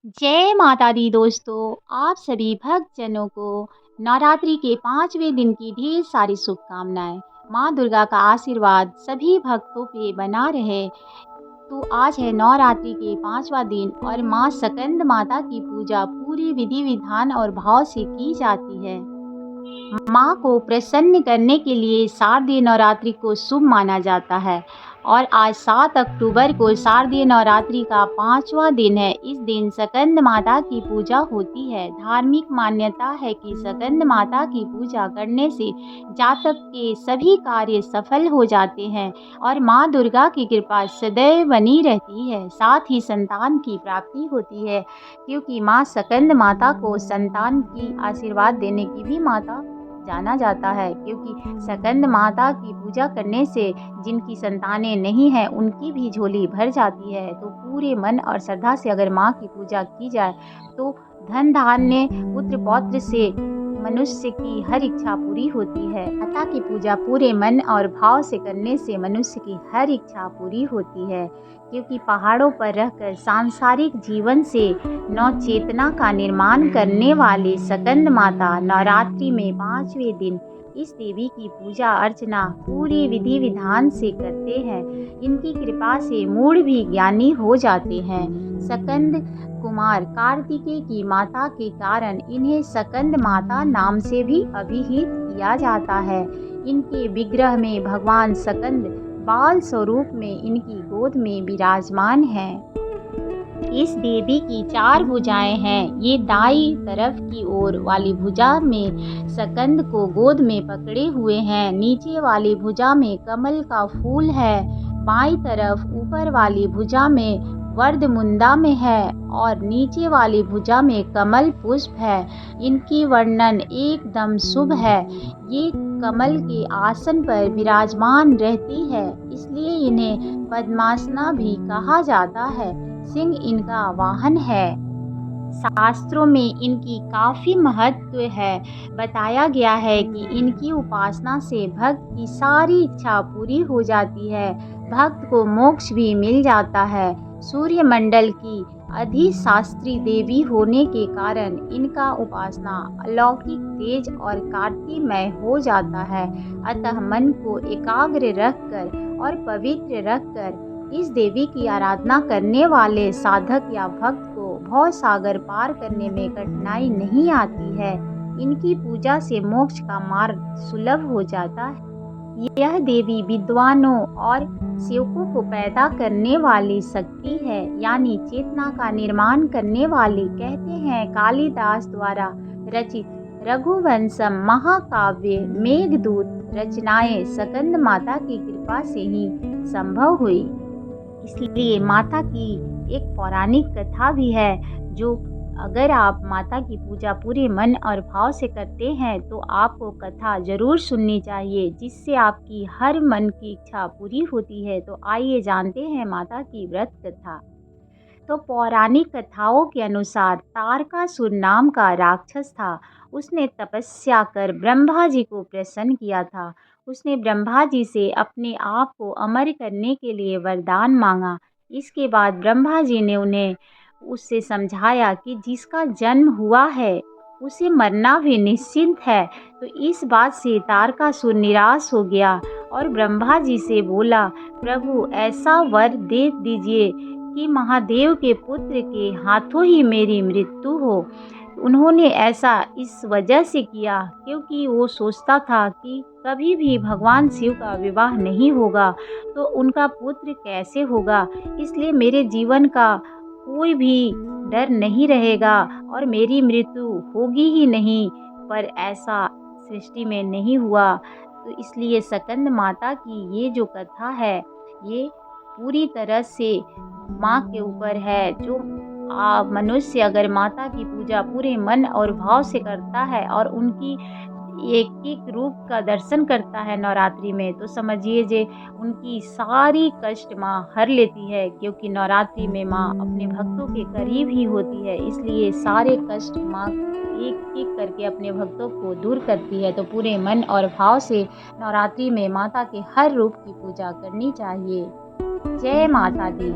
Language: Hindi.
जय माता दी दोस्तों, आप सभी भक्तजनों को नवरात्रि के 5वें दिन की ढेर सारी शुभकामनाएँ। माँ दुर्गा का आशीर्वाद सभी भक्तों पे बना रहे। तो आज है नवरात्रि के 5वां दिन और माँ स्कंद माता की पूजा पूरी विधि-विधान और भाव से की जाती है। माँ को प्रसन्न करने के लिए शारदीय नवरात्रि को शुभ माना जाता है और आज 7 अक्टूबर को शारदीय नवरात्रि का 5वां दिन है। इस दिन स्कंद माता की पूजा होती है। धार्मिक मान्यता है कि स्कंद माता की पूजा करने से जातक के सभी कार्य सफल हो जाते हैं और माँ दुर्गा की कृपा सदैव बनी रहती है। साथ ही संतान की प्राप्ति होती है, क्योंकि माँ स्कंद माता को संतान की आशीर्वाद देने की भी माता जाना जाता है, क्योंकि स्कंद माता की पूजा करने से जिनकी संतानें नहीं हैं उनकी भी झोली भर जाती है। तो पूरे मन और श्रद्धा से अगर माँ की पूजा की जाए तो धन धान्य पुत्र पौत्र से मनुष्य की हर इच्छा पूरी होती है। माता की पूजा पूरे मन और भाव से करने से मनुष्य की हर इच्छा पूरी होती है, क्योंकि पहाड़ों पर रहकर सांसारिक जीवन से नव चेतना का निर्माण करने वाले स्कंद माता नवरात्रि में 5वें दिन इस देवी की पूजा अर्चना पूरी विधि विधान से करते हैं। इनकी कृपा से मूढ़ भी ज्ञानी हो जाते हैं। स्कंद कुमार कार्तिकेय की माता के कारण इन्हें स्कंद माता नाम से भी अभिहित किया जाता है। इनके विग्रह में भगवान स्कंद बाल स्वरूप में इनकी गोद में विराजमान हैं। इस देवी की 4 भुजाएं हैं। ये दाईं तरफ की ओर वाली भुजा में स्कंद को गोद में पकड़े हुए हैं। नीचे वाली भुजा में कमल का फूल है। बाईं तरफ ऊपर वाली भुजा में वर्धमुंदा में है और नीचे वाली भुजा में कमल पुष्प है। इनकी वर्णन एकदम शुभ है। ये कमल के आसन पर विराजमान रहती है, इसलिए इन्हें पद्मासना भी कहा जाता है। सिंह इनका वाहन है। शास्त्रों में इनकी काफ़ी महत्व है। बताया गया है कि इनकी उपासना से भक्त की सारी इच्छा पूरी हो जाती है। भक्त को मोक्ष भी मिल जाता है। सूर्यमंडल की अधिशास्त्री देवी होने के कारण इनका उपासना अलौकिक तेज और कांतिमय हो जाता है। अतः मन को एकाग्र रखकर और पवित्र रखकर इस देवी की आराधना करने वाले साधक या भक्त को भव सागर पार करने में कठिनाई नहीं आती है। इनकी पूजा से मोक्ष का मार्ग सुलभ हो जाता है। यह देवी विद्वानों और सेवकों को पैदा करने वाली शक्ति है, यानी चेतना का निर्माण करने वाली। कहते हैं कालिदास द्वारा रचित रघुवंशम महाकाव्य मेघदूत रचनाएं स्कंद माता की कृपा से ही संभव हुई। इसलिए माता की एक पौराणिक कथा भी है, जो अगर आप माता की पूजा पूरे मन और भाव से करते हैं तो आपको कथा ज़रूर सुननी चाहिए, जिससे आपकी हर मन की इच्छा पूरी होती है। तो आइए जानते हैं माता की व्रत कथा। तो पौराणिक कथाओं के अनुसार तारकासुर नाम का राक्षस था। उसने तपस्या कर ब्रह्मा जी को प्रसन्न किया था। उसने ब्रह्मा जी से अपने आप को अमर करने के लिए वरदान मांगा। इसके बाद ब्रह्मा जी ने उन्हें उससे समझाया कि जिसका जन्म हुआ है उसे मरना भी निश्चित है। तो इस बात से तारकासुर निराश हो गया और ब्रह्मा जी से बोला, प्रभु ऐसा वर दे दीजिए कि महादेव के पुत्र के हाथों ही मेरी मृत्यु हो। उन्होंने ऐसा इस वजह से किया क्योंकि वो सोचता था कि कभी भी भगवान शिव का विवाह नहीं होगा तो उनका पुत्र कैसे होगा। इसलिए मेरे जीवन का कोई भी डर नहीं रहेगा और मेरी मृत्यु होगी ही नहीं। पर ऐसा सृष्टि में नहीं हुआ। तो इसलिए स्कंद माता की ये जो कथा है, ये पूरी तरह से माँ के ऊपर है। जो मनुष्य अगर माता की पूजा पूरे मन और भाव से करता है और उनकी एक एक रूप का दर्शन करता है नवरात्रि में, तो समझिए जे उनकी सारी कष्ट माँ हर लेती है, क्योंकि नवरात्रि में माँ अपने भक्तों के करीब ही होती है। इसलिए सारे कष्ट माँ एक एक करके अपने भक्तों को दूर करती है। तो पूरे मन और भाव से नवरात्रि में माता के हर रूप की पूजा करनी चाहिए। जय माता दी।